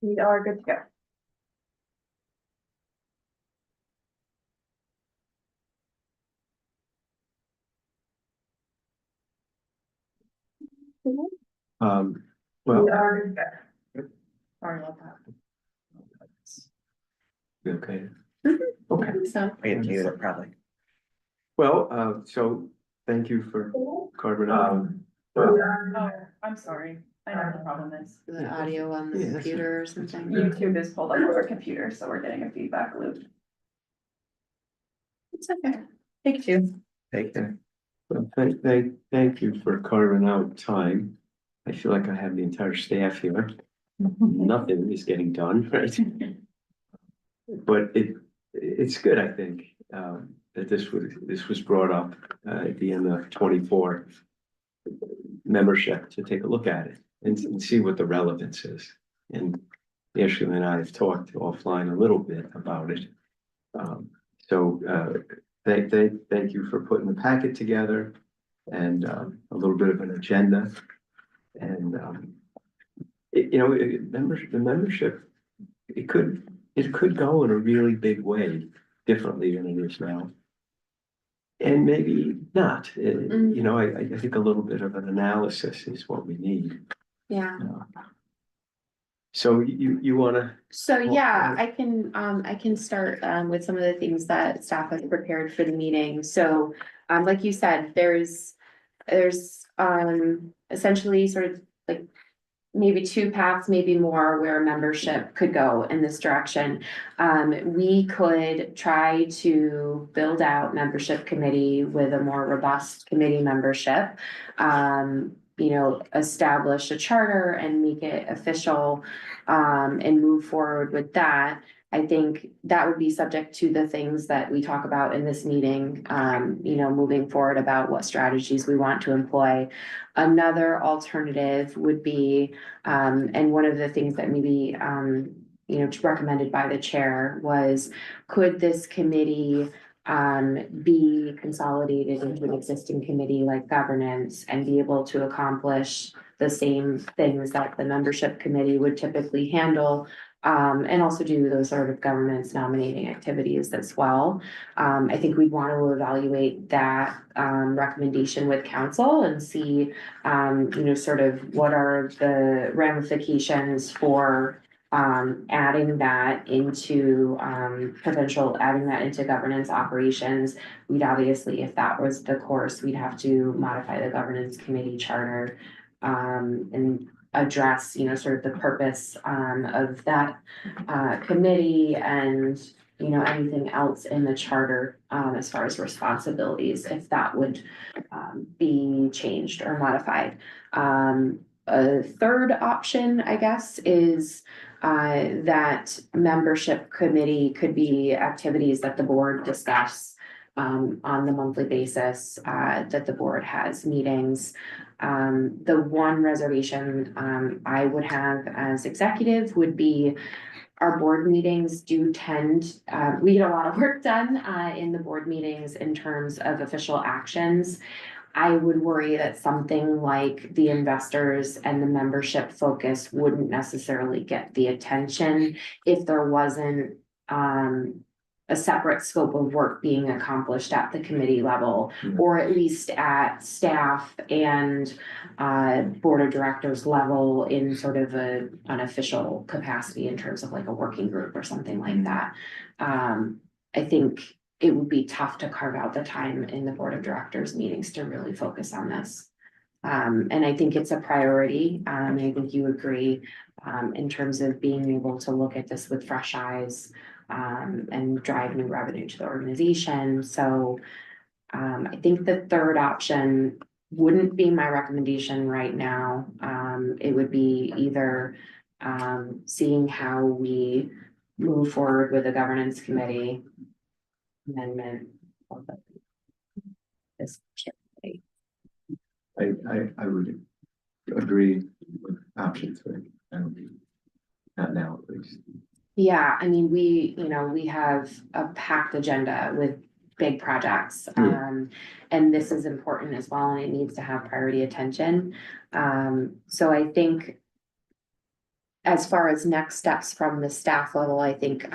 We are good to go. Well, We are good to go. Sorry about that. okay. Okay. So. We can do it probably. Well, so thank you for carving out. Oh, I'm sorry. I know what the problem is. The audio on the Yeah, that's computer or something. YouTube is pulled up on our computer, so we're getting a feedback loop. It's okay. Take two. Take care. Well, thank you for carving out time. I feel like I have the entire staff here. Nothing is getting done, right? But it's good, I think, that this was brought up at the end of 24 membership to take a look at it and see what the relevance is. And Ashley and I have talked offline a little bit about it. Thank you for putting the packet together and a little bit of an agenda. And the membership, it could go in a really big way differently than it is now. And maybe not, I think a little bit of an analysis is what we need. Yeah. So you wanna, So yeah, I can start with some of the things that staff has prepared for the meeting. So like you said, there's essentially sort of like maybe two paths, maybe more, where membership could go in this direction. We could try to build out membership committee with a more robust committee membership. Establish a charter and make it official, and move forward with that. I think that would be subject to the things that we talk about in this meeting, moving forward about what strategies we want to employ. Another alternative would be, and one of the things that maybe, recommended by the chair was, could this committee be consolidated into an existing committee like governance and be able to accomplish the same things that the membership committee would typically handle, and also do those sort of governance nominating activities as well. I think we'd want to evaluate that recommendation with council and see, sort of what are the ramifications for adding that into governance operations. We'd obviously, if that was the course, we'd have to modify the governance committee charter and address, sort of the purpose of that committee and, anything else in the charter as far as responsibilities, if that would be changed or modified. A third option, I guess, is that membership committee could be activities that the board discuss on the monthly basis, that the board has meetings. The one reservation I would have as executive would be our board meetings do tend, we get a lot of work done in the board meetings in terms of official actions. I would worry that something like the investors and the membership focus wouldn't necessarily get the attention if there wasn't a separate scope of work being accomplished at the committee level, or at least at staff and board of directors level in sort of an official capacity in terms of like a working group or something like that. I think it would be tough to carve out the time in the board of directors meetings to really focus on this. And I think it's a priority. I think you agree in terms of being able to look at this with fresh eyes and drive new revenue to the organization. So I think the third option wouldn't be my recommendation right now. It would be either seeing how we move forward with the governance committee amendment of this. I would agree with option three. Not now, at least. Yeah, I mean, we have a packed agenda with big projects. And this is important as well, and it needs to have priority attention. So I think as far as next steps from the staff level, I think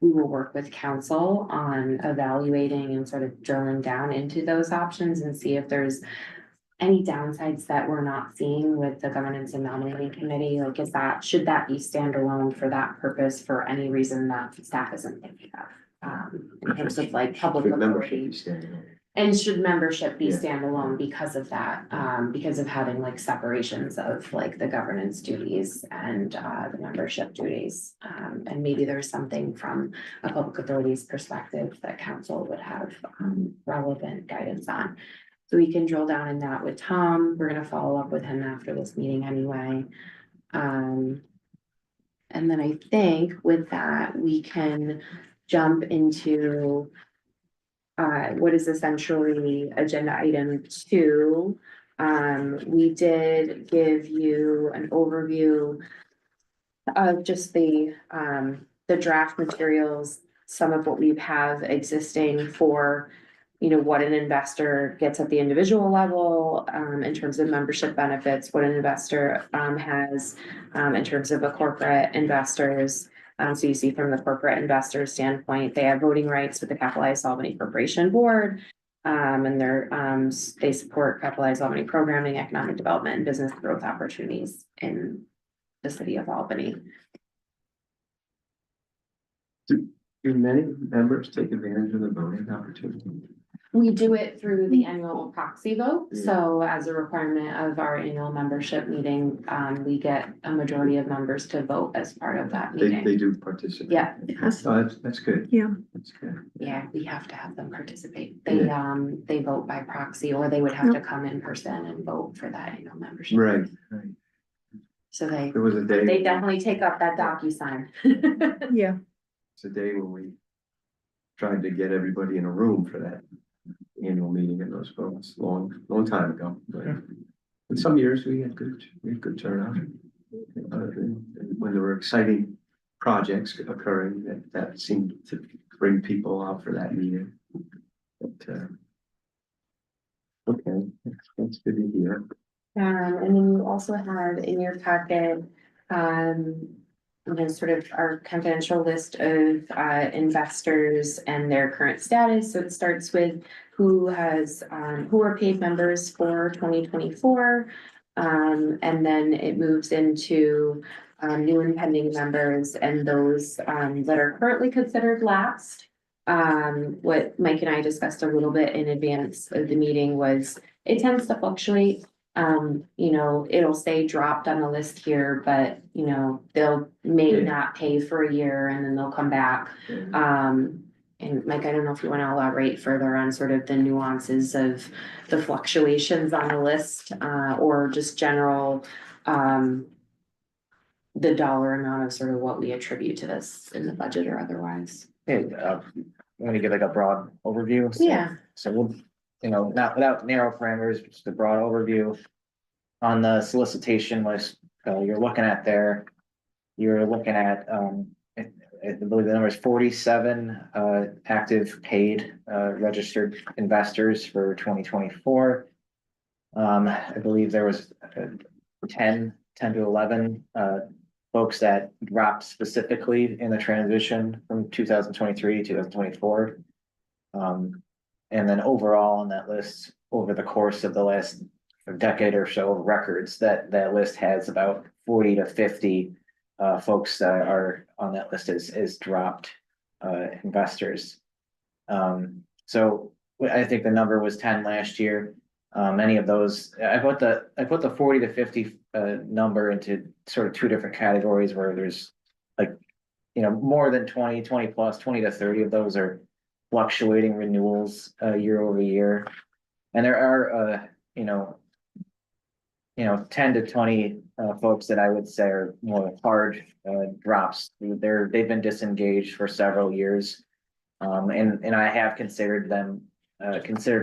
we will work with council on evaluating and sort of drilling down into those options and see if there's any downsides that we're not seeing with the governance and nominating committee. Like, should that be standalone for that purpose for any reason that staff isn't thinking of? In terms of like public Should membership authority. be standalone? And should membership be Yeah. standalone because of that, because of having like separations of like the governance duties and the membership duties? And maybe there's something from a public authorities perspective that council would have relevant guidance on. So we can drill down in that with Tom. We're gonna follow up with him after this meeting anyway. And then I think with that, we can jump into what is essentially agenda item 2. We did give you an overview of just the draft materials, some of what we have existing for, you know, what an investor gets at the individual level, in terms of membership benefits, what an investor has in terms of a corporate investors. So you see from the corporate investor standpoint, they have voting rights with the Capitalized Albany Corporation Board. And they support Capitalized Albany programming, economic development, and business growth opportunities in the city of Albany. Do many members take advantage of the voting opportunity? We do it through the annual proxy vote, Yeah. so as a requirement of our annual membership meeting, we get a majority of members to vote as part of that They meeting. do participate. Yeah. Oh, that's good. Yeah. That's good. Yeah, we have to have them participate. They vote by proxy, or they would have to come in person and vote for that annual membership. Right. So they There was a day. definitely take up that DocuSign. Yeah, It's a day when we tried to get everybody in a room for that annual meeting and those votes, long time ago. But in some years, we had good turnout. When there were exciting projects occurring, that seemed to bring people out for that meeting. But, okay, that's good to hear. And then you also have in your packet, you know, sort of our confidential list of investors and their current status. So it starts with who are paid members for 2024. And then it moves into new and pending members and those that are currently considered lapsed. What Mike and I discussed a little bit in advance of the meeting was it tends to fluctuate. You know, it'll say dropped on the list here, but you know, they'll may not pay for a year and then they'll come back. And Mike, I don't know if you want to elaborate further on sort of the nuances of the fluctuations on the list, or just general, the dollar amount of sort of what we attribute to this in the budget or otherwise. Hey, I'm gonna give like a broad overview. Yeah. So we'll, you know, not without narrow parameters, just a broad overview. On the solicitation list, you're looking at there, you're looking at, I believe the number is 47, active paid, registered investors for 2024. I believe there was 10 to 11, folks that dropped specifically in the transition from 2023 to 2024. And then overall on that list, over the course of the last decade or so of records, that list has about 40 to 50 folks that are on that list is dropped investors. So I think the number was 10 last year. Many of those, I put the 40 to 50 number into sort of two different categories where there's like, you know, more than 20 plus, 20 to 30 of those are fluctuating renewals year over year. And there are, you know, 10 to 20 folks that I would say are more hard drops. They've been disengaged for several years. And I have considered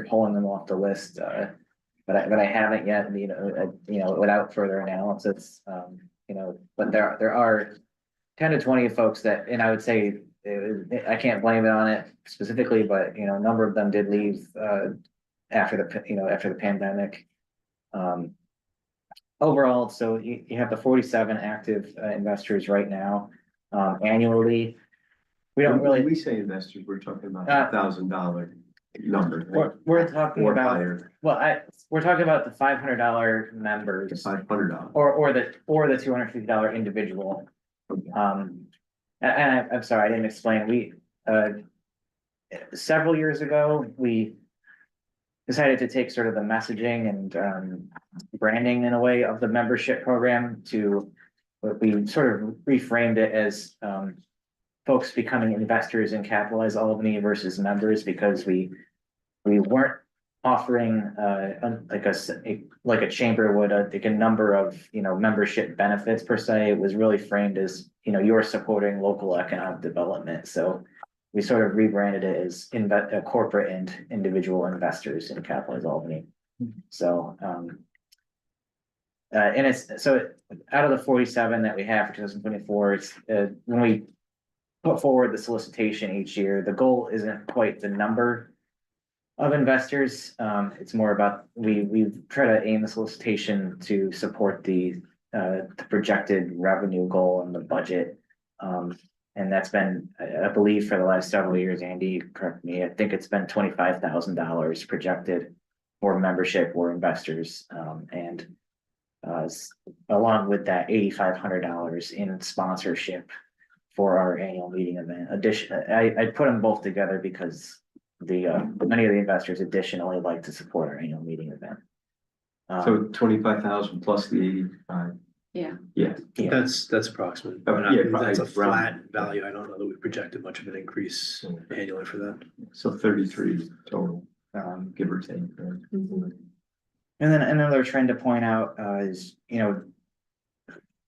pulling them off the list, but I haven't yet, without further analysis, but there are 10 to 20 folks that, and I would say, I can't blame it on it specifically, but, a number of them did leave, after the pandemic. overall, so you have the 47 active investors right now, annually. We don't When really, we say investors, we're talking about $1,000 number. we're talking Or about, higher, we're talking about the $500 members. $500. Or the $250 individual. And I'm sorry, I didn't explain, several years ago, we decided to take sort of the messaging and branding in a way of the membership program to, we sort of reframed it as folks becoming investors in Capitalize Albany versus members, because we weren't offering like a chamber would, like a number of, membership benefits per se. It was really framed as, you're supporting local economic development. So we sort of rebranded it as corporate and individual investors in Capitalize Albany. So and it's so out of the 47 that we have for 2024, it's when we put forward the solicitation each year, the goal isn't quite the number of investors. It's more about, we try to aim the solicitation to support the projected revenue goal and the budget. And that's been, I believe, for the last several years, Andy, correct me, I think it's been $25,000 projected for membership or investors. And along with that, $8,500 in sponsorship for our annual meeting event. I put them both together because many of the investors additionally like to support our annual meeting event. So 25,000 plus the 85. Yeah. Yeah. That's approximate. Yeah, That's a probably flat round. value. I don't know that we projected much of an increase annually for that. So 33 total, give or take. Right? Mhm. And then another trend to point out is,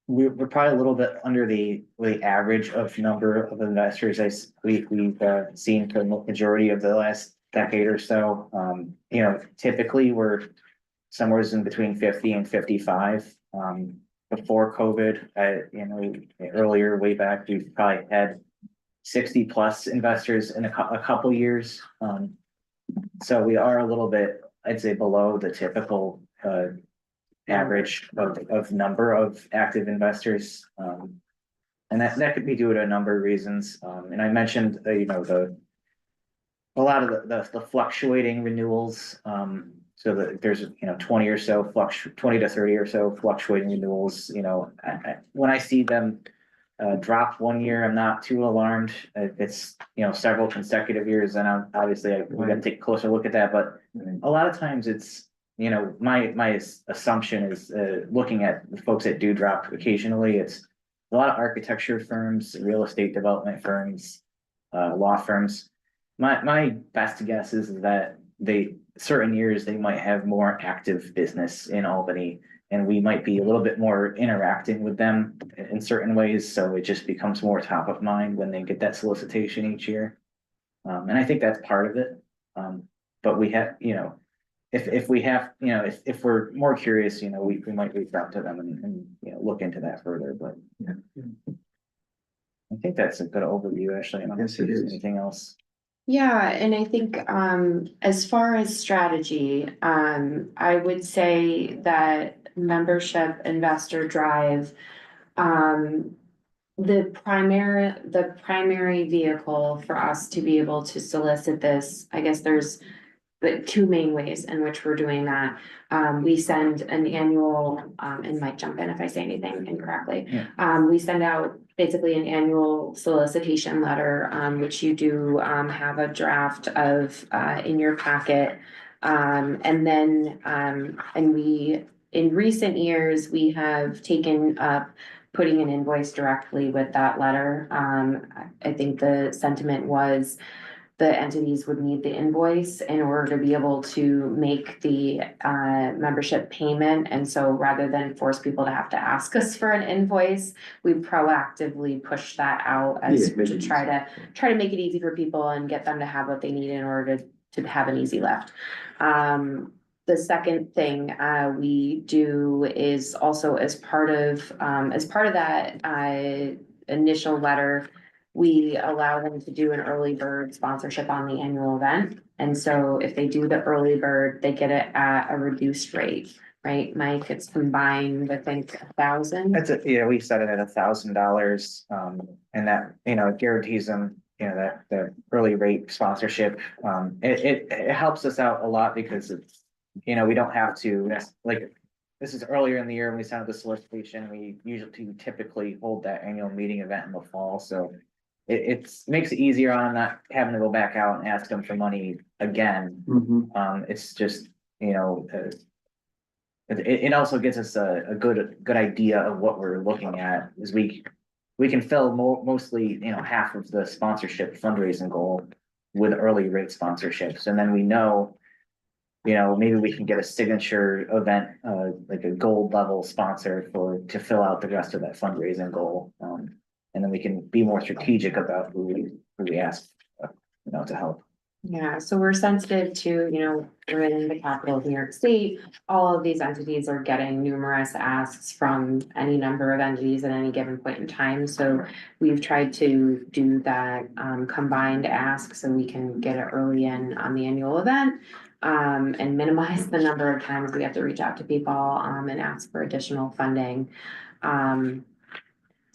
we're probably a little bit under the average of number of investors we've seen for the majority of the last decade or so. Typically we're somewhere in between 50 and 55. Before COVID, earlier way back, we've probably had 60 plus investors in a couple years. So we are a little bit, I'd say, below the typical average of number of active investors. And that could be due to a number of reasons. And I mentioned, a lot of the fluctuating renewals. So that there's, 20 or so 20 to 30 or so fluctuating renewals. When I see them drop one year, I'm not too alarmed. If it's, several consecutive years, then I'm obviously we got to take a closer look at that. But a lot of times it's, my assumption is looking at the folks that do drop occasionally, it's a lot of architecture firms, real estate development firms, law firms. My best guess is that certain years they might have more active business in Albany, and we might be a little bit more interacting with them in certain ways. So it just becomes more top of mind when they get that solicitation each year. And I think that's part of it. But we have, if we have, if we're more curious, we might reach out to them and look into that further, but. Yeah. I think that's a good overview, actually. I don't know if Yes, it there's is. anything else. Yeah, and I think as far as strategy, I would say that membership investor drive, the primary vehicle for us to be able to solicit this, I guess there's the two main ways in which we're doing that. We send an annual, and Mike jump in if I say anything incorrectly. Yeah. We send out basically an annual solicitation letter, which you do have a draft of in your packet. And then, and we, in recent years, we have taken up putting an invoice directly with that letter. I think the sentiment was the entities would need the invoice in order to be able to make the membership payment. And so rather than force people to have to ask us for an invoice, we proactively push that out as Yeah, make to it try easy. to make it easy for people and get them to have what they need in order to have an easy lift. The second thing we do is also as part of that initial letter, we allow them to do an early bird sponsorship on the annual event. And so if they do the early bird, they get it at a reduced rate. right, Mike? It's combined, I think, 1,000. That's a, yeah, we set it at $1,000, and that, it guarantees them, that, the early rate sponsorship. It helps us out a lot because it's, we don't have to, like, this is earlier in the year when we send out the solicitation, we typically hold that annual meeting event in the fall, so makes it easier on not having to go back out and ask them for money again. It's just, it also gives us a good idea of what we're looking at, is we can fill mostly, half of the sponsorship fundraising goal with early rate sponsorships, and then we know, maybe we can get a signature event, like a gold level sponsor to fill out the rest of that fundraising goal. And then we can be more strategic about who we ask, to help. Yeah, so we're sensitive to, we're in the capital of New York State. All of these entities are getting numerous asks from any number of entities at any given point in time. So we've tried to do that combined ask so we can get it early in on the annual event. And minimize the number of times we have to reach out to people and ask for additional funding.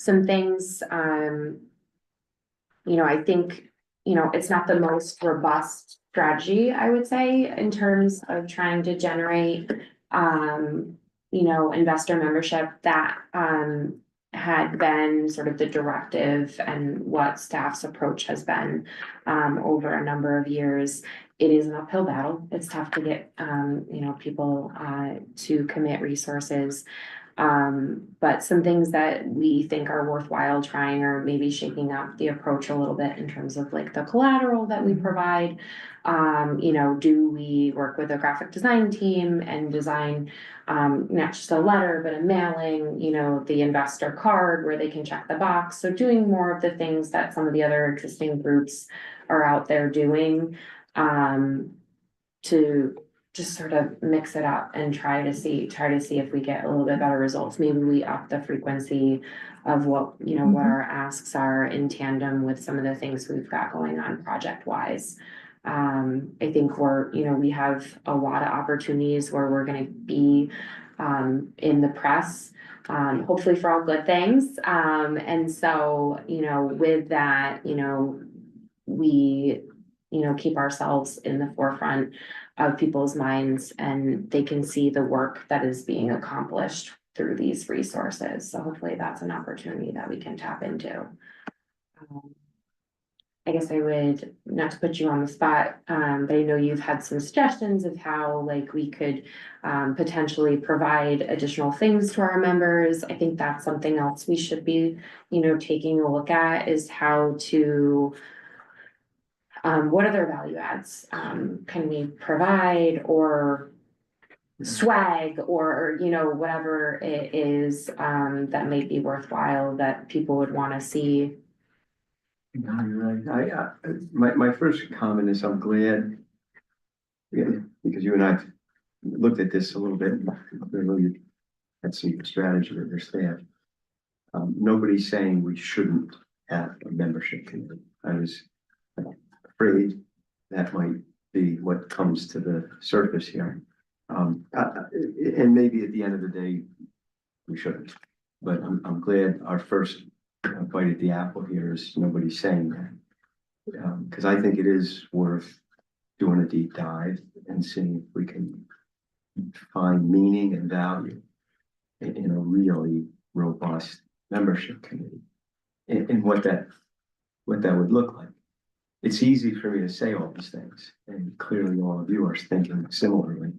Some things, I think, it's not the most robust strategy, I would say, in terms of trying to generate, investor membership that had been sort of the directive and what staff's approach has been over a number of years. It is an uphill battle. It's tough to get, people to commit resources. But some things that we think are worthwhile trying are maybe shaking up the approach a little bit in terms of like the collateral that we provide. Do we work with a graphic design team and design not just a letter, but a mailing, the investor card where they can check the box. So doing more of the things that some of the other existing groups are out there doing to just sort of mix it up and try to see if we get a little bit better results. Maybe we up the frequency of what our asks are in tandem with some of the things we've got going on project wise. I think we have a lot of opportunities where we're going to be in the press, hopefully for all good things. And so, with that, we, keep ourselves in the forefront of people's minds, and they can see the work that is being accomplished through these resources. So hopefully that's an opportunity that we can tap into. I guess I would, not to put you on the spot, but I know you've had some suggestions of how we could potentially provide additional things to our members. I think that's something else we should be, taking a look at, is how to what other value adds can we provide, or swag, or whatever it is that may be worthwhile that people would want to see. No, you're right. My first comment is I'm glad, because you and I looked at this a little bit, and clearly had some strategy with your staff. Nobody's saying we shouldn't have a membership committee. I was afraid that might be what comes to the surface here. And maybe at the end of the day, we shouldn't. But I'm glad our first bite at the apple here is nobody's saying that. Because I think it is worth doing a deep dive and seeing if we can find meaning and value in a really robust membership committee, and what that would look like. It's easy for me to say all these things, and clearly all of you are thinking similarly,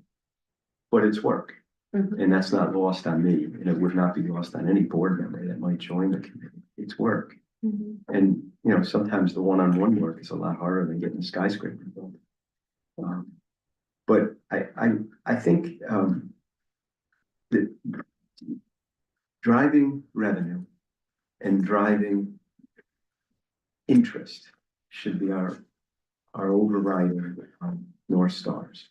but it's work. And that's not lost on me, and it would not be lost on any board member that might join the committee. It's work. And sometimes the one-on-one work is a lot harder than getting a skyscraper built. But I think that driving revenue and driving interest should be our overriding North Stars.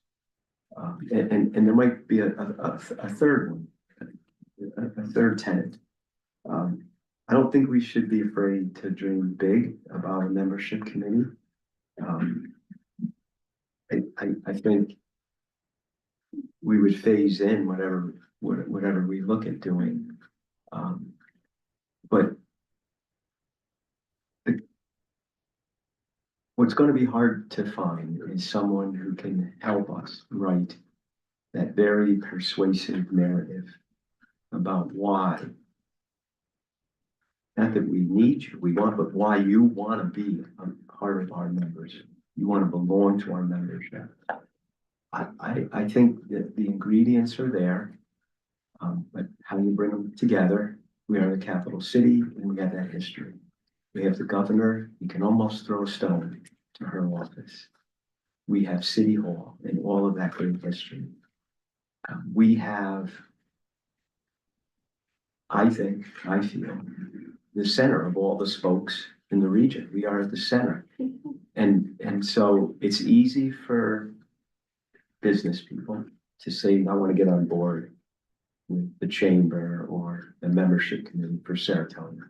And there might be a third one, a third tenet. I don't think we should be afraid to dream big about a membership committee. I think we would phase in whatever we look at doing. But what's gonna be hard to find is someone who can help us write that very persuasive narrative about why. Not that we need you, but why you wanna be a part of our members. You wanna belong to our membership. I think that the ingredients are there. But how you bring them together, we are the capital city and we have that history. We have the governor, you can almost throw a stone to her office. We have City Hall and all of that great history. We have, I feel, the center of all the spokes in the region. We are at the center. And so it's easy for business people to say, I want to get on board with the chamber or the membership committee for Saratoga.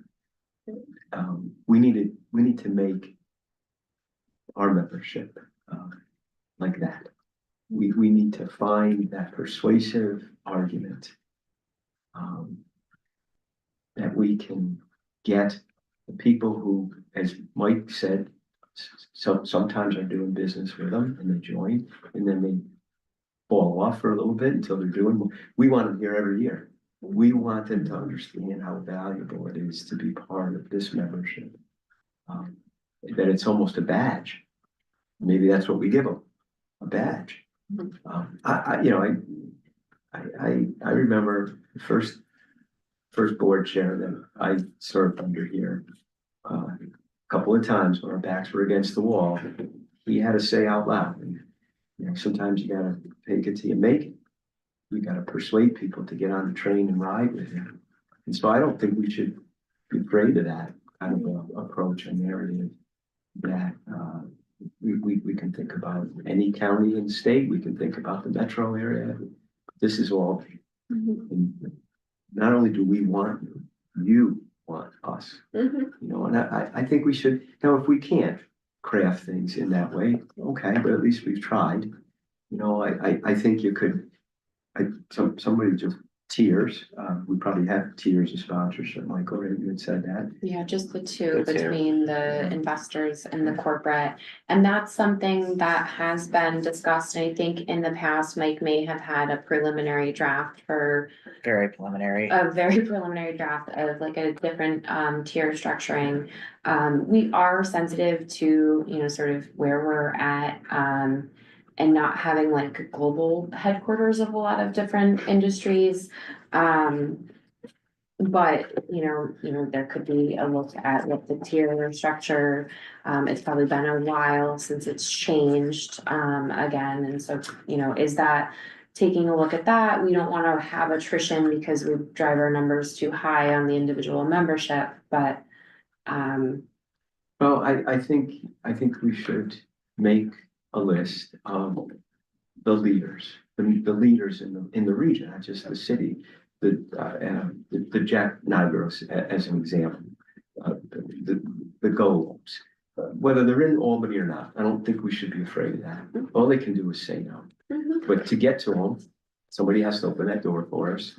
We need to make our membership like that. We need to find that persuasive argument that we can get the people who, as Mike said, sometimes are doing business with them and they join and then they fall off for a little bit until they're doing. We want them here every year. We want them to understand how valuable it is to be part of this membership. That it's almost a badge. Maybe that's what we give them, a badge. I remember the first board chair that I served under here. A couple of times when our backs were against the wall, he had to say out loud. And, sometimes you gotta take it till you make it. We gotta persuade people to get on the train and ride with you. And so I don't think we should be afraid of that kind of approach and narrative that we can think about any county in the state. We can think about the metro area. This is all. And not only do we want you, you want us. And I think we should, if we can't craft things in that way, okay, but at least we've tried. I think you could, somebody just tiers, we probably have tiers of sponsorship, Michael, right? You had said that. Yeah, just the two The two. between the investors and the corporate. And that's something that has been discussed. And I think in the past, Mike may have had a preliminary draft for Very preliminary. a very preliminary draft of like a different tier structuring. We are sensitive to, sort of where we're at and not having like global headquarters of a lot of different industries. But, there could be a look at what the tier structure. It's probably been a while since it's changed again. And so, is that taking a look at that? We don't want to have attrition because we drive our numbers too high on the individual membership, but Well, I think we should make a list of the leaders, the leaders in the region, not just the city. The Jack Nigros as an example, the Golems, whether they're in Albany or not. I don't think we should be afraid of that. All they can do is say no. But to get to them, somebody has to open that door for us.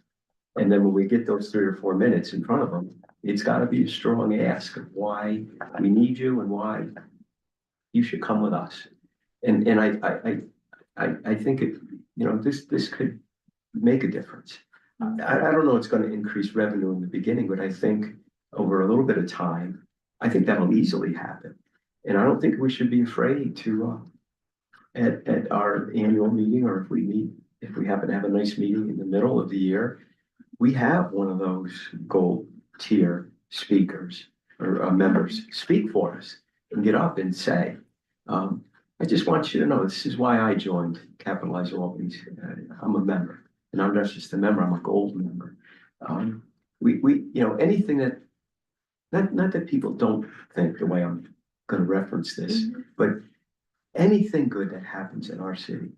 And then when we get those 3 or 4 minutes in front of them, it's got to be a strong ask of why we need you and why you should come with us. And I think it, this could make a difference. I don't know it's going to increase revenue in the beginning, but I think over a little bit of time, I think that'll easily happen. And I don't think we should be afraid to at our annual meeting, or if we happen to have a nice meeting in the middle of the year, we have one of those gold tier speakers or members speak for us and get up and say, I just want you to know, this is why I joined Capitalize Albany. I'm a member, and I'm not just a member, I'm a gold member. Anything that, not that people don't think the way I'm going to reference this, but anything good that happens in our city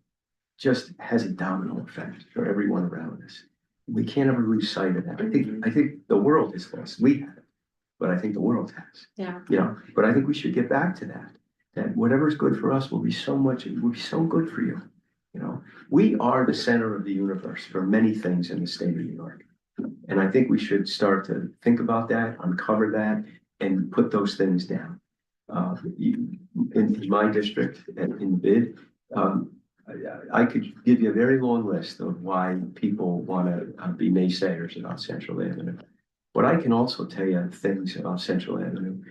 just has a domino effect for everyone around us. We can't ever lose sight of that. I think the world has lost. We have, but I think the world has. yeah. But I think we should get back to that. That whatever's good for us will be so good for you. You know, we are the center of the universe for many things in the state of New York. And I think we should start to think about that, uncover that, and put those things down. In my district, in bid, I could give you a very long list of why people want to be naysayers about Central Avenue. But I can also tell you things about Central Avenue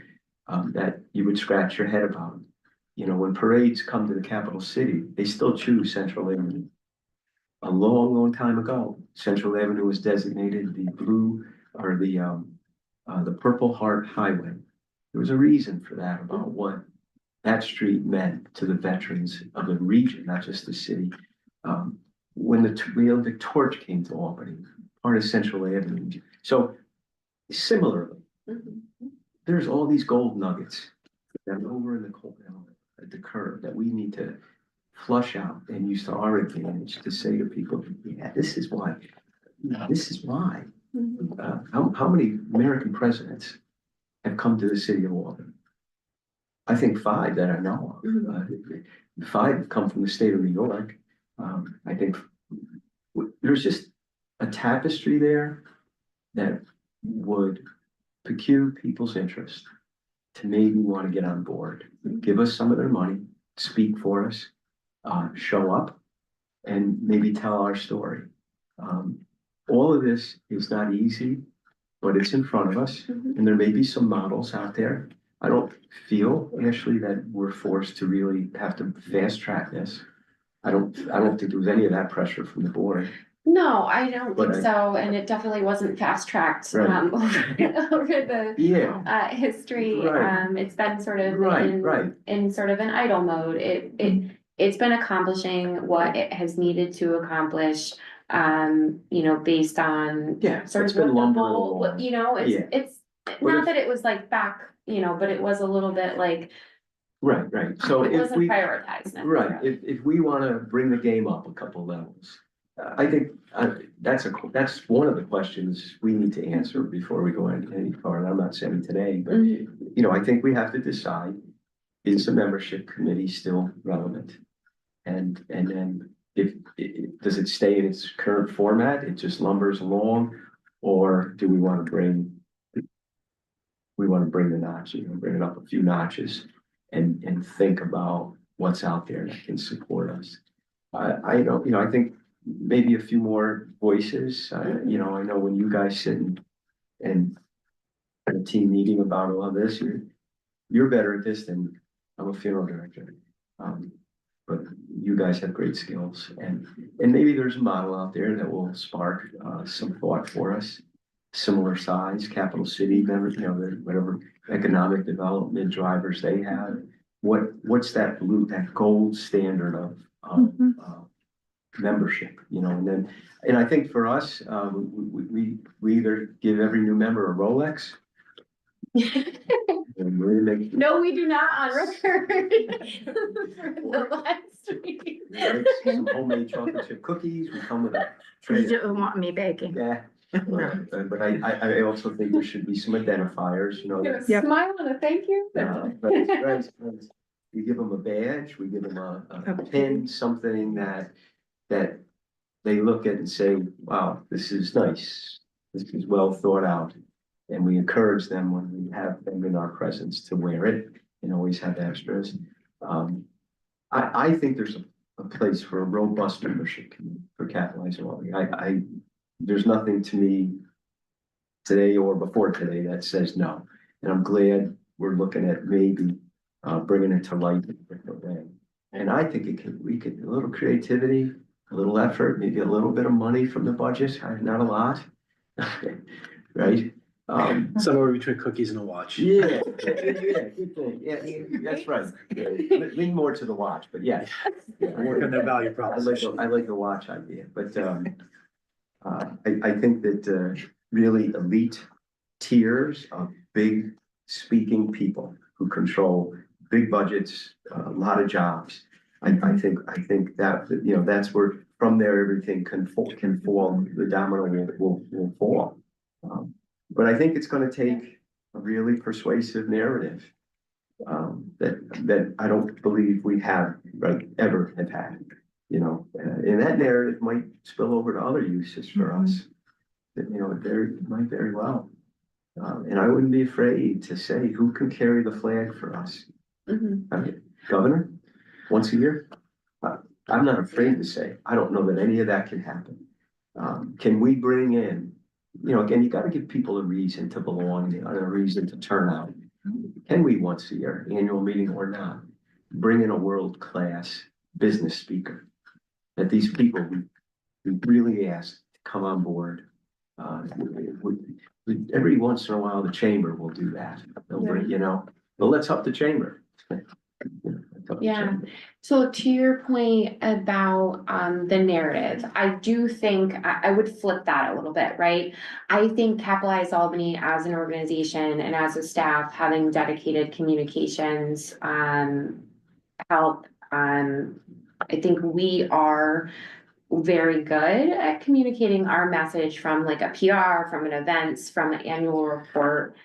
that you would scratch your head about. You know, when parades come to the capital city, they still choose Central Avenue. A long, long time ago, Central Avenue was designated the blue or the Purple Heart Highway. There was a reason for that about what that street meant to the veterans of the region, not just the city. When the torch came to Albany, part of Central Avenue. So similarly, there's all these gold nuggets that are over in the cold at the curve that we need to flush out and use to our advantage to say to people, yeah, this is why. This is why. How many American presidents have come to the city of Albany? I think 5 that I know of. 5 have come from the state of New York. I think there's just a tapestry there that would pique people's interest to maybe want to get on board, give us some of their money, speak for us, show up, and maybe tell our story. All of this is not easy, but it's in front of us, and there may be some models out there. I don't feel, Ashley, that we're forced to really have to fast track this. I don't think there was any of that pressure from the board. No, I don't But think so, and it definitely wasn't fast tracked Right. Over the Yeah, history. Right. It's been sort of right. in sort of an idle mode. It's been accomplishing what it has needed to accomplish. You know, based on Yeah, sort it's of been what the lumbering goal, along. you know, Yeah. it's But not if- that it was like back, you know, but it was a little bit like Right. So it if wasn't we, prioritized right, necessarily. if we want to bring the game up a couple levels, I think that's one of the questions we need to answer before we go any farther. I'm not saying today, but you know, I think we have to decide, is the membership committee still relevant? And then if does it stay in its current format? It just lumbers along, or do we want to bring the notch, you know, bring it up a few notches and think about what's out there that can support us. I don't, you know, I think maybe a few more voices. You know, I know when you guys sit and have a team meeting about all of this, you're better at this than I'm a funeral director. But you guys have great skills, and maybe there's a model out there that will spark some thought for us. Similar size, capital city, you know, whatever economic development drivers they have. What's that gold standard of membership, you know? And I think for us, we either give every new member a Rolex. And really make No, we do not on record. For the live stream. some homemade chocolate chip cookies. We come with a tray. You don't want me baking. Yeah. But I also think there should be some identifiers, you know. Give a smile and a thank you. Right. We give them a badge, we give them a pin, something that they look at and say, wow, this is nice. This is well thought out. And we encourage them when we have them in our presence to wear it and always have extras. I think there's a place for a robust membership committee for Capitalize Albany. There's nothing to me today or before today that says no. And I'm glad we're looking at maybe bringing it to light in a different way. And I think we could, a little creativity, a little effort, maybe a little bit of money from the budget, not a lot. Right? Somewhere between cookies and a watch. Yeah, good thing. Yeah, that's right. Lean more to the watch, but yeah. Work on their value proposition. I like the watch idea, but I think that really elite tiers of big speaking people who control big budgets, a lot of jobs. I think that, you know, that's where from there everything can fall, the domino will fall. But I think it's going to take a really persuasive narrative that I don't believe we have ever have had. And that narrative might spill over to other uses for us. That, it might very well. And I wouldn't be afraid to say, who can carry the flag for us? Governor, once a year? I'm not afraid to say, I don't know that any of that can happen. Can we bring in, again, you gotta give people a reason to belong, a reason to turn out. Can we once a year, annual meeting or not, bring in a world-class business speaker? That these people we really ask to come on board. Every once in a while, the chamber will do that. They'll bring, but let's up the chamber. Yeah. So to your point about the narrative, I do think I would flip that a little bit, right? I think Capitalize Albany as an organization and as a staff having dedicated communications help. I think we are very good at communicating our message from like a PR, from an events, from an annual report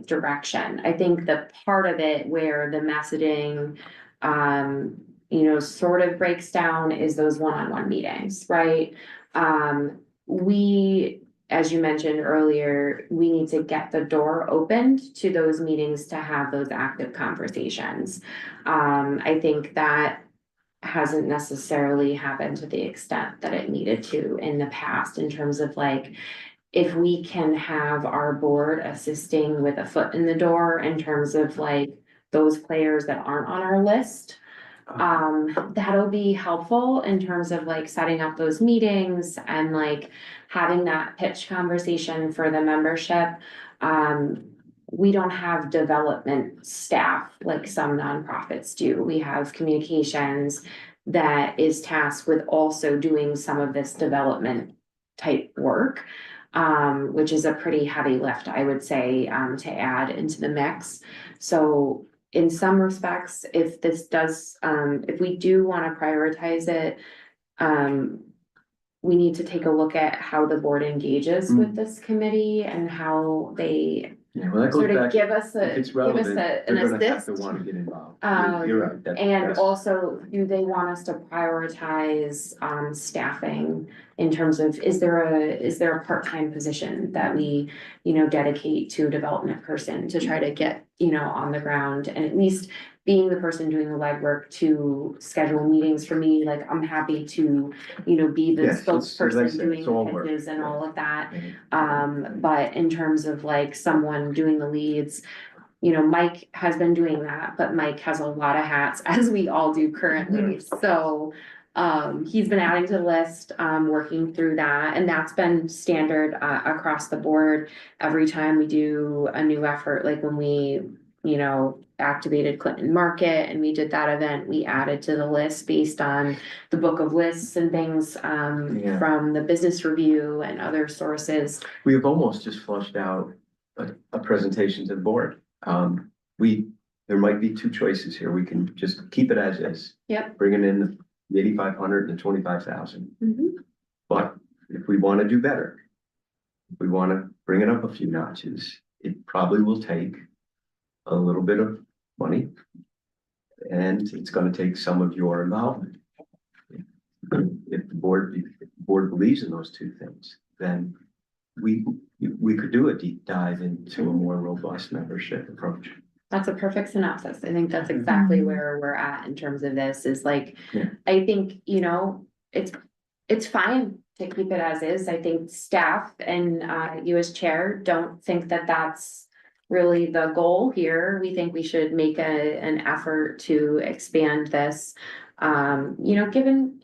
direction. I think the part of it where the messaging sort of breaks down is those one-on-one meetings, right? We, as you mentioned earlier, we need to get the door opened to those meetings to have those active conversations. I think that hasn't necessarily happened to the extent that it needed to in the past in terms of like, if we can have our board assisting with a foot in the door in terms of like those players that aren't on our list. That'll be helpful in terms of like setting up those meetings and like having that pitch conversation for the membership. We don't have development staff like some nonprofits do. We have communications that is tasked with also doing some of this development type work, which is a pretty heavy lift, I would say, to add into the mix. So in some respects, if we do want to prioritize it, we need to take a look at how the board engages with this committee and how they that sort goes of back, give us if it's an relevant, they're gonna have to assist. want to get involved. You're right. And that's- also, do they want us to prioritize staffing in terms of, is there a part-time position that we, dedicate to a development person to try to get, on the ground and at least being the person doing the legwork to schedule meetings for me, like I'm happy to, be the Yes, as I spokesperson said, doing it's all the work. pitches and Yeah. all of that. But in terms of like someone doing the leads, Mike has been doing that, but Mike has a lot of hats as we all do currently. So he's been adding to the list, working through that, and that's been standard across the board. Every time we do a new effort, like when we, activated Clinton Market and we did that event, we added to the list based on the book of lists and things from the Business Review and other sources. We have almost just flushed out a presentation to the board. There might be two choices here. We can just keep it as is. Yep. Bringing in the 8,500 and the 25,000. Mm-hmm. But if we want to do better, if we want to bring it up a few notches, it probably will take a little bit of money. And it's going to take some of your involvement. If the board believes in those two things, then we could do a deep dive into a more robust membership approach. That's a perfect synopsis. I think that's exactly where we're at in terms of this is like, Yeah. I think, it's fine to keep it as is. I think staff and you as chair don't think that that's really the goal here. We think we should make an effort to expand this. Given,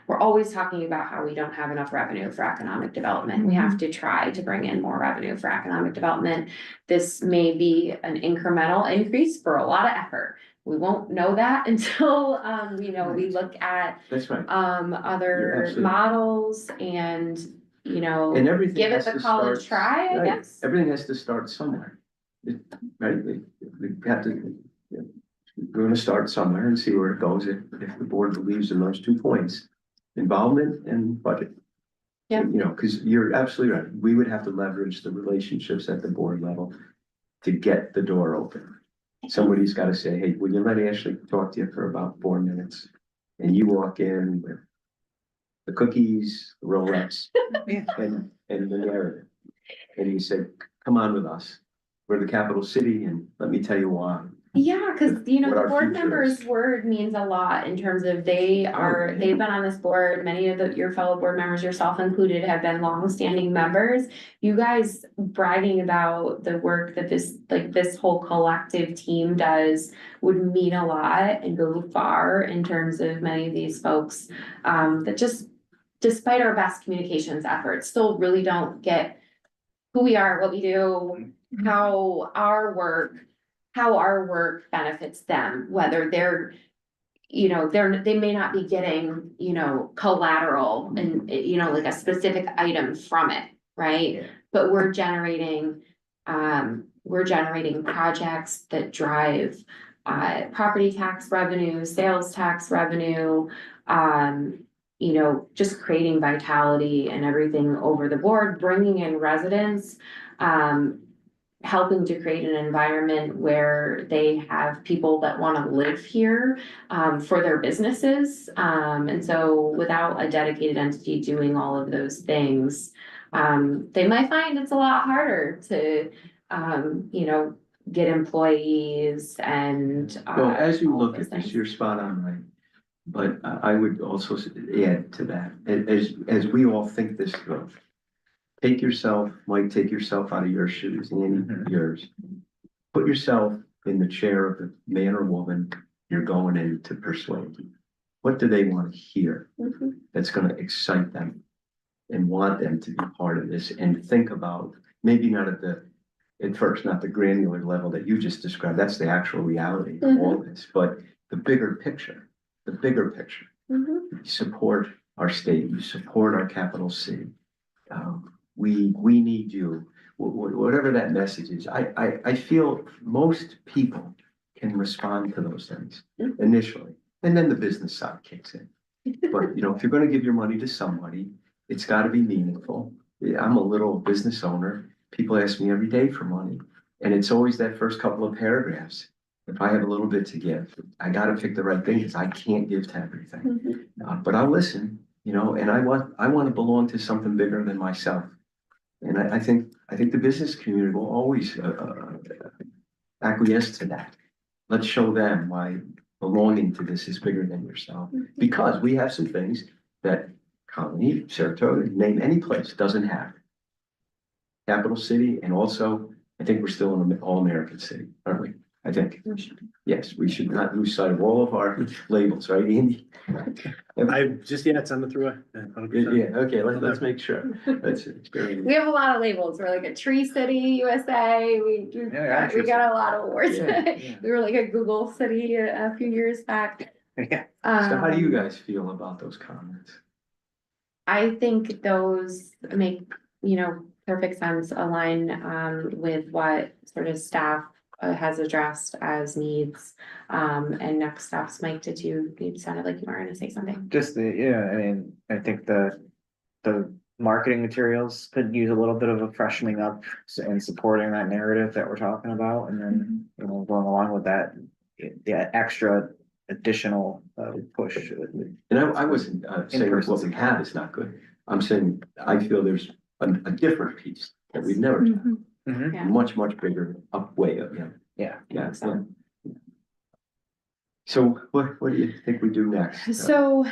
we're always talking about how we don't have enough revenue for economic development. We have to try to bring in more revenue for economic development. This may be an incremental increase for a lot of effort. We won't know that until, we look at That's right. other absolutely. models and, And everything give it has the to college start- try, I right. guess. Everything has to start somewhere. Right? We have to, we're gonna start somewhere and see where it goes if the board believes in those 2 points, involvement and budget. Yeah. Because you're absolutely right. We would have to leverage the relationships at the board level to get the door open. Somebody's got to say, hey, will you let Ashley talk to you for about 4 minutes? and you walk in with the cookies, the Rolex, and the narrative. And you said, come on with us. We're the capital city, and let me tell you why. Yeah, because you know, What the our board future members' is. word means a lot in terms of they've been on this board, many of your fellow board members, yourself included, have been longstanding members. You guys bragging about the work that this whole collective team does would mean a lot and go far in terms of many of these folks that just, despite our best communications efforts, still really don't get who we are, what we do, how our work benefits them, whether they're, you know, they may not be getting, you know, collateral and, you know, like a specific item from it, right? Yeah. But we're generating projects that drive property tax revenue, sales tax revenue, you know, just creating vitality and everything over the board, bringing in residents, helping to create an environment where they have people that want to live here for their businesses. And so without a dedicated entity doing all of those things, they might find it's a lot harder to, you know, get employees and. Well, as you all look those at this, things. you're spot on, right? But I would also add to that, as we all think this through. Mike, take yourself out of your shoes and yours. Put yourself in the chair of the man or woman you're going in to persuade. What do they want to hear Mhm. that's going to excite them and want them to be part of this and think about, maybe not at first, not the granular level that you just described, that's the actual reality of all this, but the bigger picture. Mhm. You support our state, you support our capital city. We need you, whatever that message is. I feel most people can respond to those things initially, and then the business side kicks in. But, you know, if you're gonna give your money to somebody, it's gotta be meaningful. Yeah, I'm a little business owner. People ask me every day for money, and it's always that first couple of paragraphs. If I have a little bit to give, I gotta pick the right thing, because I can't give to everything. Mhm. But I'll listen, you know, and I want to belong to something bigger than myself. And I think the business community will always acquiesce to that. Let's show them why belonging to this is bigger than yourself. Because we have some things that Colony, Saratoga, name any place, doesn't have. Capital city, and also, I think we're still an all-American city, aren't we? I think, yes, we should not lose sight of all of our labels, right, Andy? I just, yeah, it's on the throughway. Yeah, okay, let's make sure. That's it. We have a lot of labels. We're like a tree city, USA. We got a lot of awards. Yeah, We were like a Google city a few years back. Yeah. So how do you guys feel about those comments? I think those make, you know, perfect sense, align with what sort of staff has addressed as needs. And next steps. Mike, you sounded like you were gonna say something. Yeah, I mean, I think the marketing materials could use a little bit of a freshening up and supporting that narrative that we're talking about, and then, you know, going along with that, the extra additional push. And I wasn't saying what we have is not good. I'm saying I feel there's a different piece that we've never done. Mhm. Yeah. Much bigger way up, yeah. Yeah. Yeah. So. So what do you think we do next? So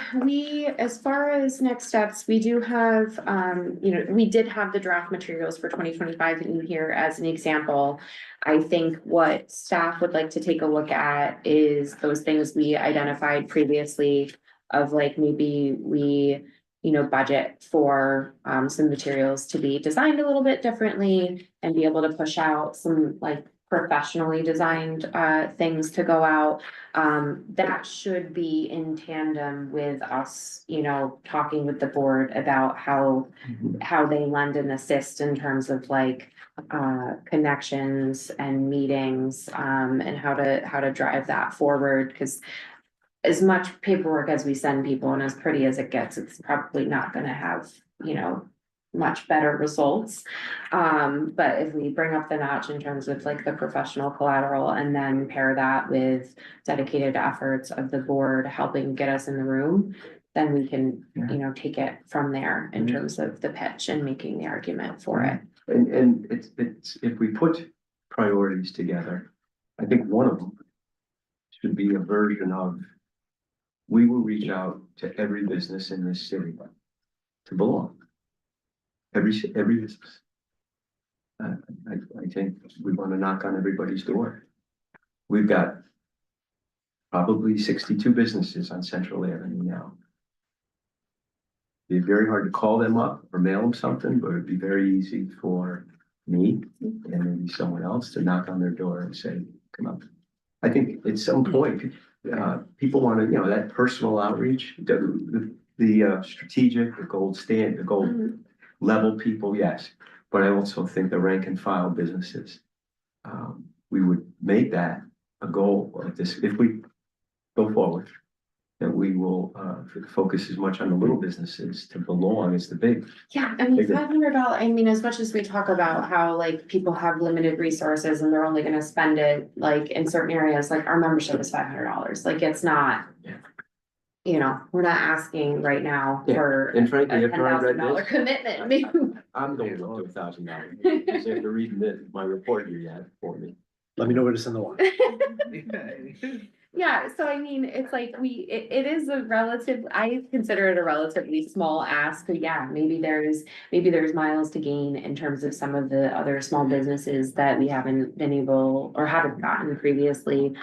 as far as next steps, we do have, you know, we did have the draft materials for 2025 in here as an example. I think what staff would like to take a look at is those things we identified previously of like maybe we, you know, budget for some materials to be designed a little bit differently and be able to push out some like professionally designed things to go out. That should be in tandem with us, you know, talking with the board about how they lend and assist in terms of like connections and meetings and how to drive that forward, because as much paperwork as we send people and as pretty as it gets, it's probably not gonna have, you know, much better results. But if we bring up the notch in terms of like the professional collateral and then pair that with dedicated efforts of the board helping get us in the room, then we can, you know, take it from there in terms of the pitch and making the argument for it. And it's, if we put priorities together, I think one of them should be a version of, we will reach out to every business in this city to belong. Every business. I think we want to knock on everybody's door. We've got probably 62 businesses on Central Avenue now. It'd be very hard to call them up or mail them something, but it'd be very easy for me and maybe someone else to knock on their door and say, come up. I think at some point, people want to, you know, that personal outreach, the strategic, the gold level people, yes. But I also think the rank and file businesses, we would make that a goal of this, if we go forward, that we will focus as much on the little businesses to belong as the big. Yeah, I mean, Bigger. $500, I mean, as much as we talk about how like people have limited resources and they're only gonna spend it like in certain areas, like our membership is $500, like it's not. Yeah. You know, we're not asking right now Yeah, for and a frankly, $10,000 after I read this, commitment, maybe. I'm going to $1,000. Because after reading my report you had for me. Let me know where to send the one. Yeah, so I mean, it's like it is a relative, I consider it a relatively small ask, but yeah, maybe there's miles to gain in terms of some of the other small businesses that we haven't been able or haven't gotten previously.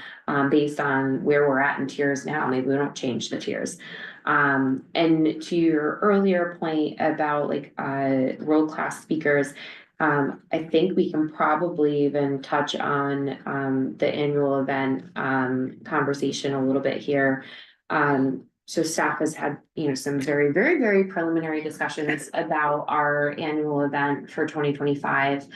Based on where we're at in tiers now, maybe we don't change the tiers. And to your earlier point about like world-class speakers. I think we can probably even touch on the annual event conversation a little bit here. So staff has had, you know, some very, very, very preliminary discussions about our annual event for 2025.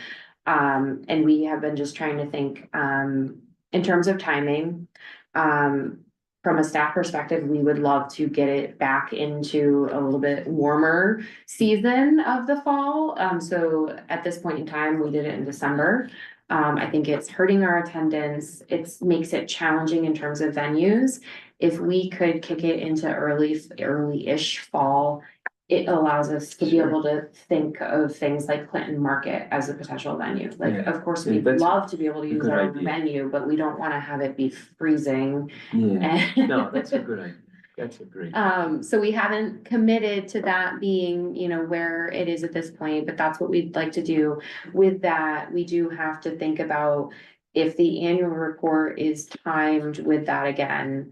And we have been just trying to think in terms of timing. From a staff perspective, we would love to get it back into a little bit warmer season of the fall. So at this point in time, we did it in December. I think it's hurting our attendance. It makes it challenging in terms of venues. If we could kick it into early-ish fall, it allows us to be able to think of things like Clinton Market as a potential venue. Like, Yeah. of course, Yeah, we'd that's love to be able to a use good our own idea. venue, but we don't want to have it be freezing. Yeah, And- no, that's a good idea. That's a great. So we haven't committed to that being, you know, where it is at this point, but that's what we'd like to do. With that, we do have to think about if the annual report is timed with that again.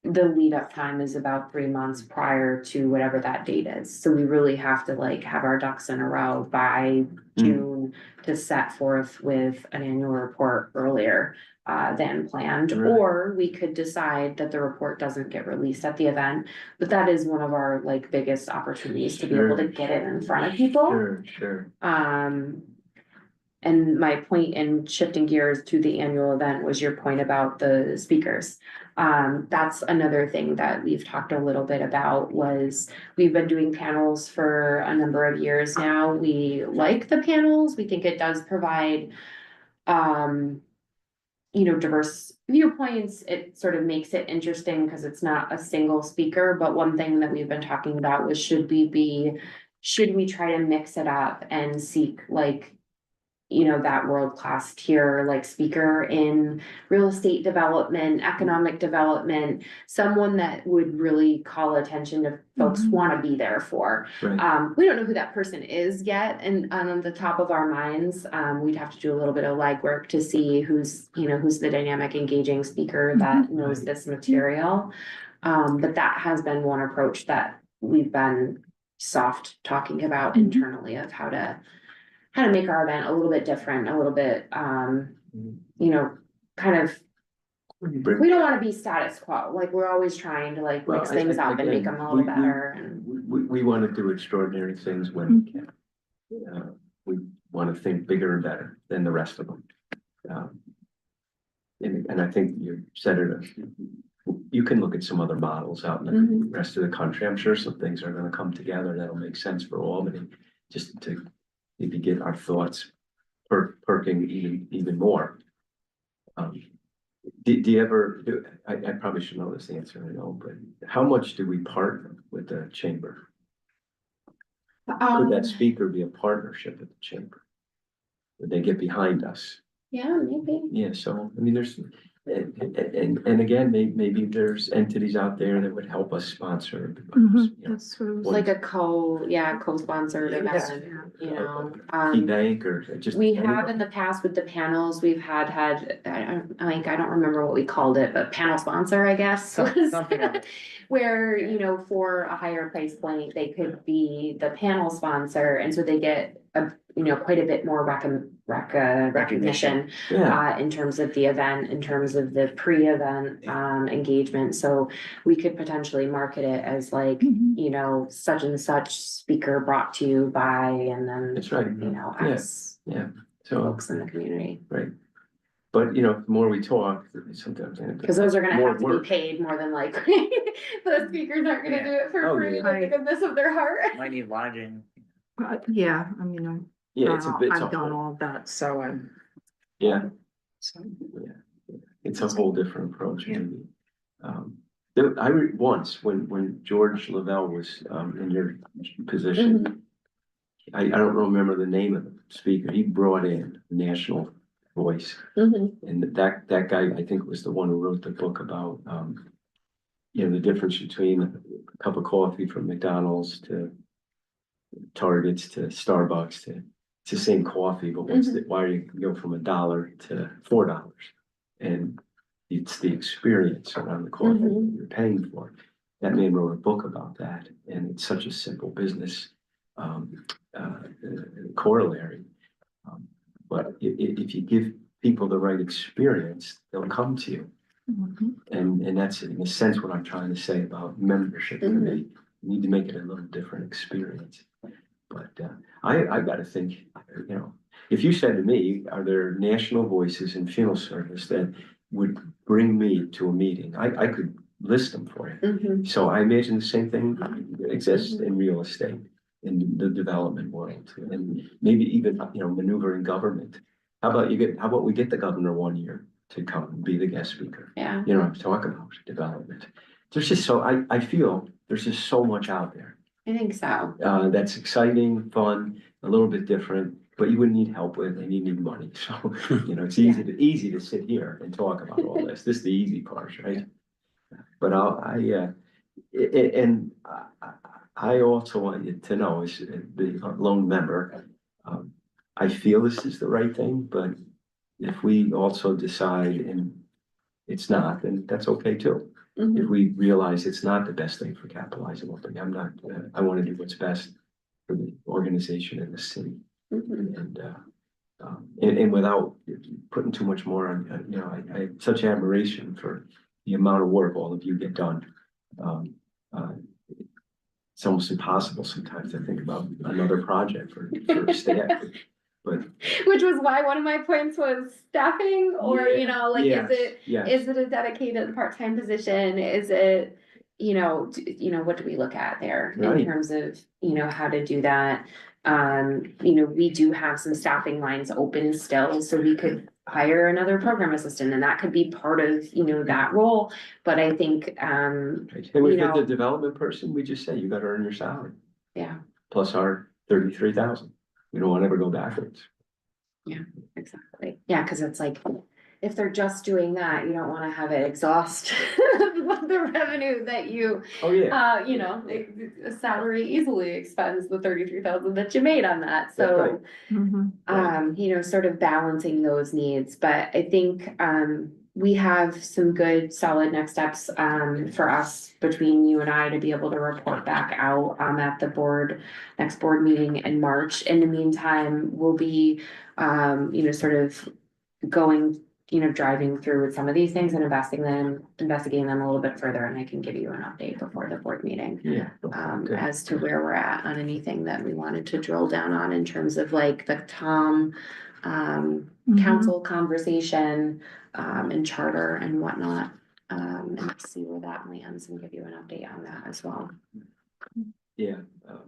The lead up time is about 3 months prior to whatever that date is. So we really have to like have our ducks in a row by June to set forth with an annual report earlier than planned. Right. Or we could decide that the report doesn't get released at the event, but that is one of our like biggest opportunities to be able to Sure. get it in front of people. Sure. And my point in shifting gears to the annual event was your point about the speakers. That's another thing that we've talked a little bit about was we've been doing panels for a number of years now. We like the panels. We think it does provide, you know, diverse viewpoints. It sort of makes it interesting because it's not a single speaker. But one thing that we've been talking about was should we try to mix it up and seek like, you know, that world-class tier like speaker in real estate development, economic development, someone that would really call attention to folks want to be there for. Right. We don't know who that person is yet, and on the top of our minds, we'd have to do a little bit of legwork to see who's the dynamic, engaging speaker that knows this material. But that has been one approach that we've been soft talking about internally of how to make our event a little bit different, a little bit, you know, kind of, we don't want to be status quo, like, we're always trying to like Well, mix things up and make them a little better and. We want to do extraordinary things when we can. We want to think bigger and better than the rest of them. And I think you said it you can look at some other models out in the Mhm. rest of the country. I'm sure some things are gonna come together that'll make sense for Albany, just to maybe get our thoughts perking even more. Do you ever, I probably should know this answer, I know, but how much do we partner with the chamber? Could that speaker be a partnership with the chamber? Would they get behind us? Yeah, maybe. Yeah, so, I mean, there's, and again, maybe there's entities out there that would help us sponsor. You know, That's what it was. Like a co-sponsored event, you know, Key bank or just. we have in the past with the panels, we've had, I don't remember what we called it, but panel sponsor, I guess. Something of it. Where, you know, for a higher price point, they could be the panel sponsor, and so they get quite a bit more recognition. Yeah, In terms of the event, in terms of the pre-event, engagement, so we could potentially market it as like, you know, such and such speaker brought to you by, and then, that's right, you know, Yeah. X so, folks in the community. right. But, you know, the more we talk, sometimes. Cause those are gonna more have to work. be paid more than likely. The speakers aren't gonna do it for Oh, free, yeah. with the goodness of their heart. Might need lodging. Yeah, I mean, Yeah, it's a I've done all of that, so Yeah, so. it's a whole different approach. Yeah. Maybe. Once, when George Lavelle was, in your position, I don't remember the name of the speaker, he brought in National Voice. And that guy, I think, was the one who wrote the book about, you know, the difference between a cup of coffee from McDonald's to Targets to Starbucks to, it's the same coffee, but why do you go from $1 to $4? And it's the experience around the coffee that you're paying for. That man wrote a book about that, and it's such a simple business corollary. But if you give people the right experience, they'll come to you. And that's in a sense what I'm trying to say about membership committee. You need to make it a little different experience. But I gotta think, you know, if you said to me, are there national voices in funeral service that would bring me to a meeting, I could list them for you. So I imagine the same thing exists in real estate, in the development world, and maybe even, you know, maneuvering government. How about we get the governor 1 year to come and be the guest speaker? Yeah. You know, talk about development. There's just I feel there's just so much out there. I think so. That's exciting, fun, a little bit different, but you wouldn't need help with, and you need money. So, you know, it's easy to sit here and talk about all this. This is the easy part, right? But I also want you to know, as the lone member, I feel this is the right thing, but if we also decide and it's not, then that's okay too. If we realize it's not the best thing for capitalizing one thing, I want to do what's best for the organization and the city. And without putting too much more on, you know, I have such admiration for the amount of work all of you get done. It's almost impossible sometimes to think about another project for staff, but. Which was why one of my points was staffing, or, you know, like, Yes, is it a dedicated part-time position? Is it, you know, what do we look at there in Right. terms of, you know, how to do that? You know, we do have some staffing lines open still, so we could hire another program assistant, and that could be part of, you know, that role. But I think, And with you know, the development person, we just say, you gotta earn your salary. Yeah. Plus our 33,000. We don't want to ever go backwards. exactly. Yeah, cause it's like, if they're just doing that, you don't wanna have it exhaust the revenue that you, Oh, yeah. you know, a salary easily expends the 33,000 that you made on that, That's right. so. You know, sort of balancing those needs, but I think, we have some good solid next steps, for us between you and I to be able to report back out, at the next board meeting in March. In the meantime, we'll be, you know, sort of going, you know, driving through with some of these things and investigating them a little bit further, and I can give you an update before the board meeting. Yeah. Okay. As to where we're at on anything that we wanted to drill down on in terms of like the Tom, council conversation, and charter and whatnot. And see where that lands and give you an update on that as well. Yeah,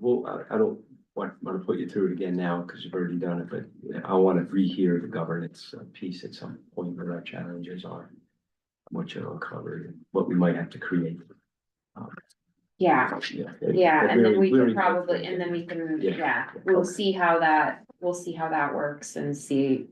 well, I don't want to put you through it again now because you've already done it, but I want to rehear the governance piece at some point where our challenges are. What you'll cover and what we might have to create. Yeah, yeah, and then we can probably, and then we can, Yeah. yeah, we'll see how that works and see.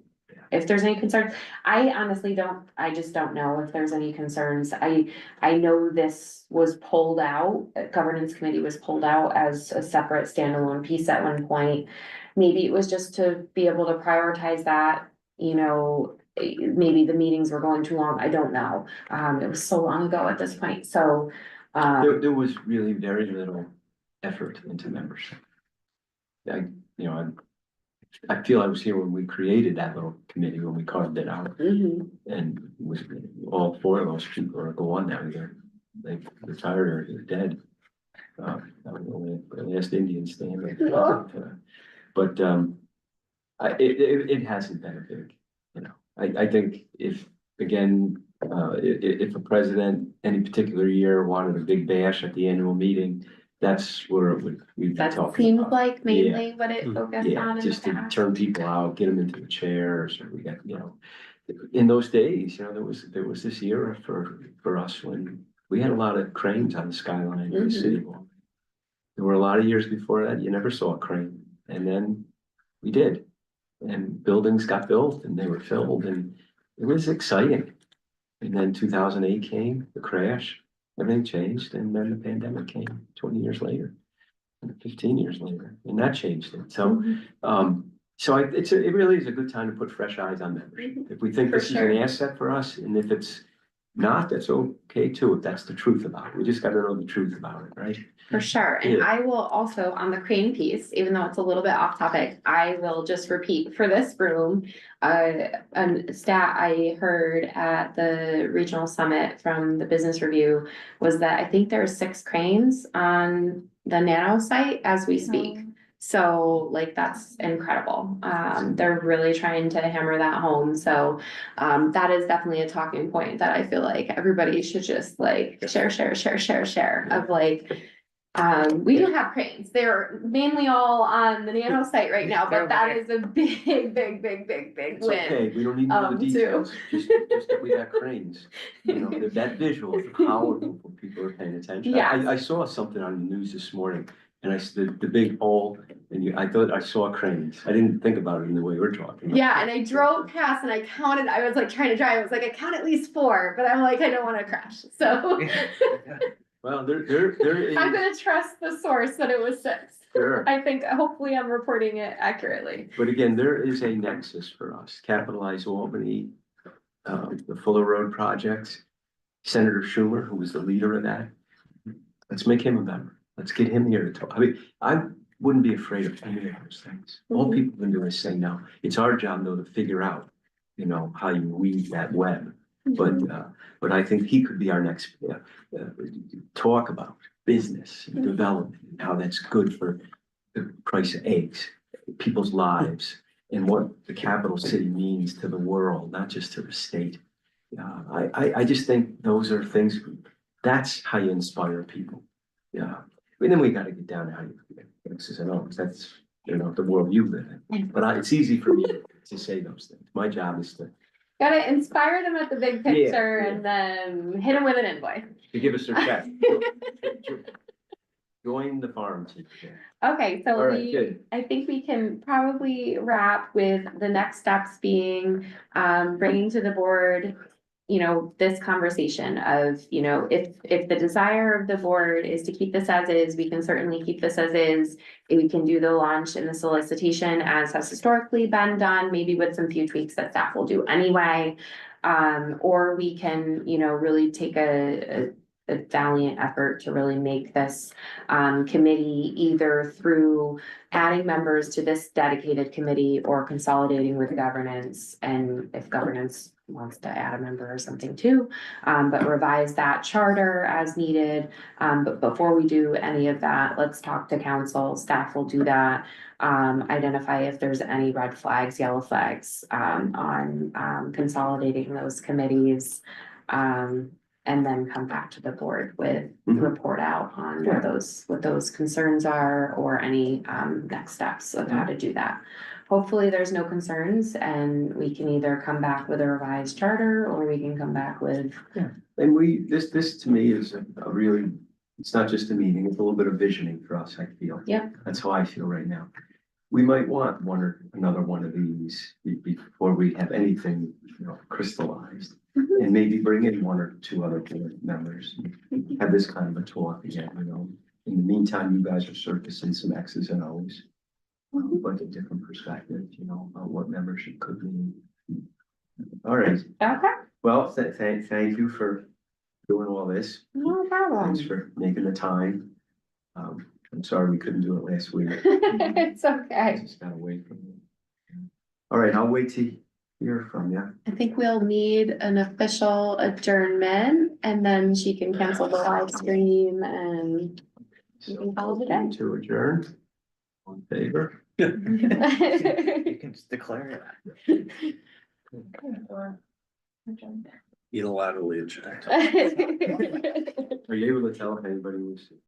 If there's any concerns, I honestly I just don't know if there's any concerns. I know this was pulled out, governance committee was pulled out as a separate standalone piece at one point. Maybe it was just to be able to prioritize that, you know, maybe the meetings were going too long, I don't know. It was so long ago at this point, so. There was really very little effort into membership. I feel I was here when we created that little committee, when we carved it out. Mhm. And was, all four of those people are gone now, they retired or they're dead. I don't know, the last Indian standing. But, it hasn't been a big, I think if, again, if a president any particular year wanted a big bash at the annual meeting, that's where we'd be That talking seemed about. like mainly what it focused on Yeah, in the just to past. turn people out, get them into the chairs, or we got, in those days, there was this era for us when we had a lot of cranes on the skyline of the city hall. There were a lot of years before that, you never saw a crane, and then we did. And buildings got built and they were filled and it was exciting. And then 2008 came, the crash, everything changed, and then the pandemic came 20 years later. And 15 years later, and that changed it. So, it really is a good time to put fresh eyes on membership. If we think For this is sure. an asset for us, and if it's not, that's okay too, if that's the truth about it. We just gotta know the truth about it, right? For sure, and Yeah. I will also, on the crane piece, even though it's a little bit off topic, I will just repeat for this room. A stat I heard at the regional summit from the business review was that I think there are 6 cranes on the Nano site as we speak. So like, that's incredible. They're really trying to hammer that home, so that is definitely a talking point that I feel like everybody should just like share of like. We do have cranes. They're mainly all on the Nano site right now, but that is a big It's win. okay, we don't need to know the too. details, just that we got cranes. That visual is powerful when people are paying attention. Yes. I saw something on the news this morning, and the big hole, and I thought I saw cranes. I didn't think about it in the way we're talking. Yeah, and I drove past and I counted, I was like trying to drive, I was like, I count at least 4, but I'm like, I don't wanna crash, so. Well, there is. I'm gonna trust the source that it was 6. Sure. I think, hopefully I'm reporting it accurately. But again, there is a nexus for us, capitalize Albany, the Fuller Road projects. Senator Schumer, who was the leader of that, let's make him a member, let's get him here to talk. I mean, I wouldn't be afraid of any of those things. All people can do is say no. It's our job though to figure out, how you weave that web. But I think he could be our next, talk about business and development, and how that's good for the price of eggs, people's lives, and what the capital city means to the world, not just to the state. I just think those are things, that's how you inspire people. Yeah, and then we gotta get down to how you, X's and O's, that's, the world you live in. But it's easy for me to say those things. My job is Gotta inspire them at the big picture and then hit them with an invoice. to give us their check. Join the farm team. Okay, so All right, good. I think we can probably wrap with the next steps being, bringing to the board, this conversation of, if the desire of the board is to keep this as is, we can certainly keep this as is. We can do the launch and the solicitation as has historically been done, maybe with some few tweaks that staff will do anyway. Or we can, really take a valiant effort to really make this committee either through adding members to this dedicated committee or consolidating with governance, and if governance wants to add a member or something too, but revise that charter as needed. But before we do any of that, let's talk to council. Staff will do that. Identify if there's any red flags, yellow flags on consolidating those committees. and then come back to the board with Mhm. report out on Yeah. what those concerns are or any next steps of how to do that. Hopefully, there's no concerns and we can either come back with a revised charter or we can come back with, And this to me is a really, it's not just a meeting, it's a little bit of visioning for us, I feel. Yep. That's how I feel right now. We might want one or another one of these before we have anything, crystallized. Mhm. And maybe bring in one or two other board members, have this kind of a talk again, In the meantime, you guys are surfacing some X's and O's. But a different perspective, on what membership could mean. All right, okay, well, thank you for doing all this. no problem. Thanks for making the time. I'm sorry we couldn't do it last week. It's okay. Just got away from you. All right, I'll wait to hear from you. I think we'll need an official adjournment and then she can cancel the live stream and You can call it a day. To adjourn. On favor? You can just declare it. Unilaterally eject. Are you able to tell if anybody was